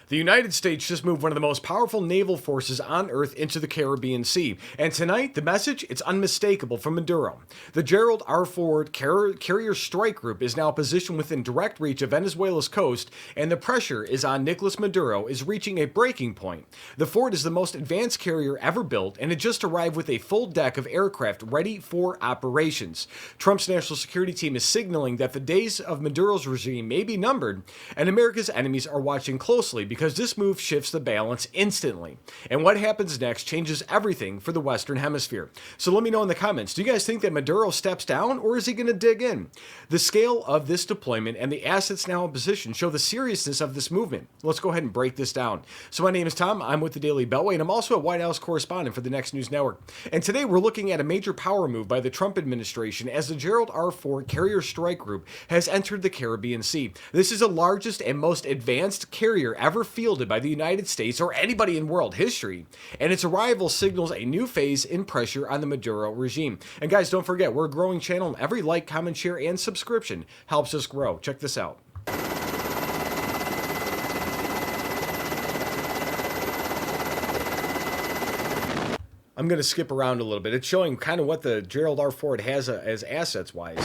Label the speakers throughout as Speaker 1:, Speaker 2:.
Speaker 1: The United States just moved one of the most powerful naval forces on Earth into the Caribbean Sea. And tonight, the message, it's unmistakable from Maduro. The Gerald R. Ford Carrier Strike Group is now positioned within direct reach of Venezuela's coast, and the pressure is on Nicolas Maduro is reaching a breaking point. The Ford is the most advanced carrier ever built, and it just arrived with a full deck of aircraft ready for operations. Trump's national security team is signaling that the days of Maduro's regime may be numbered, and America's enemies are watching closely because this move shifts the balance instantly. And what happens next changes everything for the Western Hemisphere. So let me know in the comments, do you guys think that Maduro steps down, or is he going to dig in? The scale of this deployment and the assets now in position show the seriousness of this movement. Let's go ahead and break this down. So my name is Tom, I'm with the Daily Beltway, and I'm also a White House correspondent for the Next News Network. And today we're looking at a major power move by the Trump administration as the Gerald R. Ford Carrier Strike Group has entered the Caribbean Sea. This is the largest and most advanced carrier ever fielded by the United States or anybody in world history, and its arrival signals a new phase in pressure on the Maduro regime. And guys, don't forget, we're a growing channel, and every like, comment, share, and subscription helps us grow. Check this out. I'm going to skip around a little bit. It's showing kind of what the Gerald R. Ford has as assets-wise.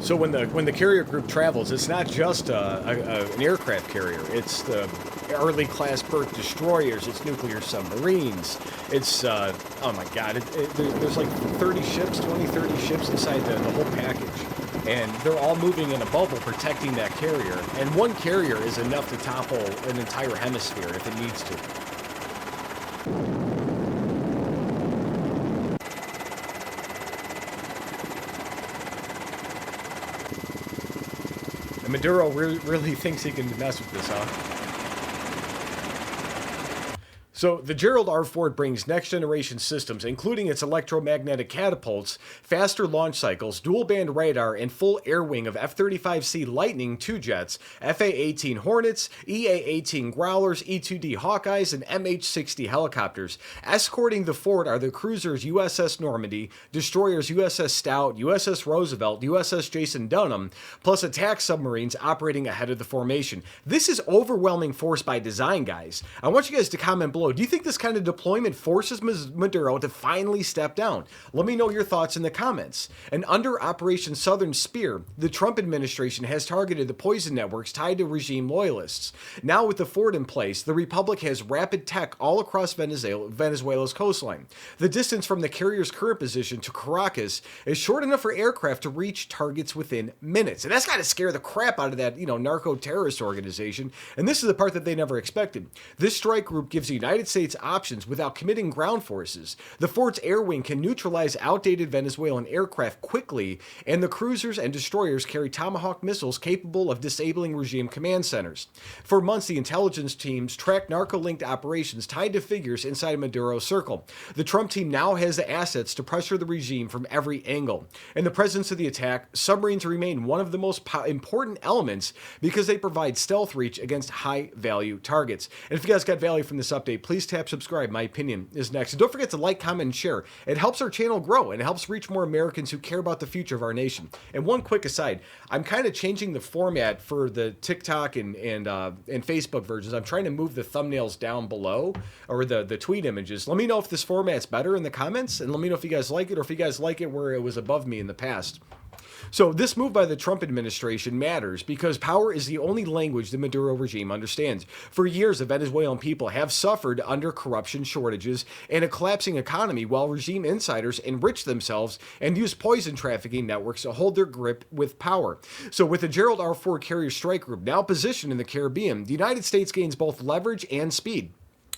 Speaker 1: So when the carrier group travels, it's not just an aircraft carrier. It's the early class Burt destroyers. It's nuclear submarines. It's oh my God, there's like 30 ships, 30 ships inside the whole package, and they're all moving in a bubble protecting that carrier. And one carrier is enough to topple an entire hemisphere if it needs to. And Maduro really thinks he can mess with this, huh? So the Gerald R. Ford brings next-generation systems, including its electromagnetic catapults, faster launch cycles, dual-band radar, and full air wing of F-35C Lightning II jets, FA-18 Hornets, EA-18 Growlers, E-2D Hawkeyes, and MH-60 helicopters. Escorting the Ford are the cruisers USS Normandy, destroyers USS Stout, USS Roosevelt, USS Jason Dunham, plus attack submarines operating ahead of the formation. This is overwhelming force by design, guys. I want you guys to comment below. Do you think this kind of deployment forces Maduro to finally step down? Let me know your thoughts in the comments. And under Operation Southern Spear, the Trump administration has targeted the poison networks tied to regime loyalists. Now with the Ford in place, the Republic has rapid tech all across Venezuela's coastline. The distance from the carrier's current position to Caracas is short enough for aircraft to reach targets within minutes. And that's got to scare the crap out of that, narco-terrorist organization. And this is the part that they never expected. This strike group gives the United States options without committing ground forces. The Ford's air wing can neutralize outdated Venezuelan aircraft quickly, and the cruisers and destroyers carry Tomahawk missiles capable of disabling regime command centers. For months, the intelligence teams tracked narco-linked operations tied to figures inside Maduro's circle. The Trump team now has the assets to pressure the regime from every angle. In the presence of the attack, submarines remain one of the most important elements because they provide stealth reach against high-value targets. And if you guys got value from this update, please tap subscribe. My opinion is next. And don't forget to like, comment, and share. It helps our channel grow, and it helps reach more Americans who care about the future of our nation. And one quick aside, I'm kind of changing the format for the TikTok and Facebook versions. I'm trying to move the thumbnails down below, or the tweet images. Let me know if this format's better in the comments, and let me know if you guys like it, or if you guys like it where it was above me in the past. So this move by the Trump administration matters because power is the only language the Maduro regime understands. For years, the Venezuelan people have suffered under corruption shortages and a collapsing economy while regime insiders enrich themselves and use poison trafficking networks to hold their grip with power. So with the Gerald R. Ford Carrier Strike Group now positioned in the Caribbean, the United States gains both leverage and speed.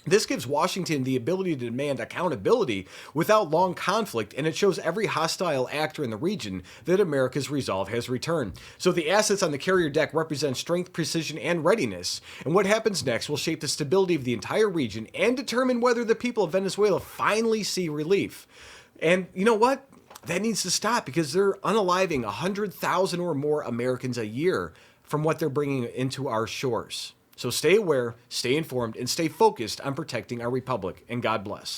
Speaker 1: This gives Washington the ability to demand accountability without long conflict, and it shows every hostile actor in the region that America's resolve has returned. So the assets on the carrier deck represent strength, precision, and readiness. And what happens next will shape the stability of the entire region and determine whether the people of Venezuela finally see relief. And you know what? That needs to stop because they're unaliving 100,000 or more Americans a year from what they're bringing into our shores. So stay aware, stay informed, and stay focused on protecting our republic, and God bless.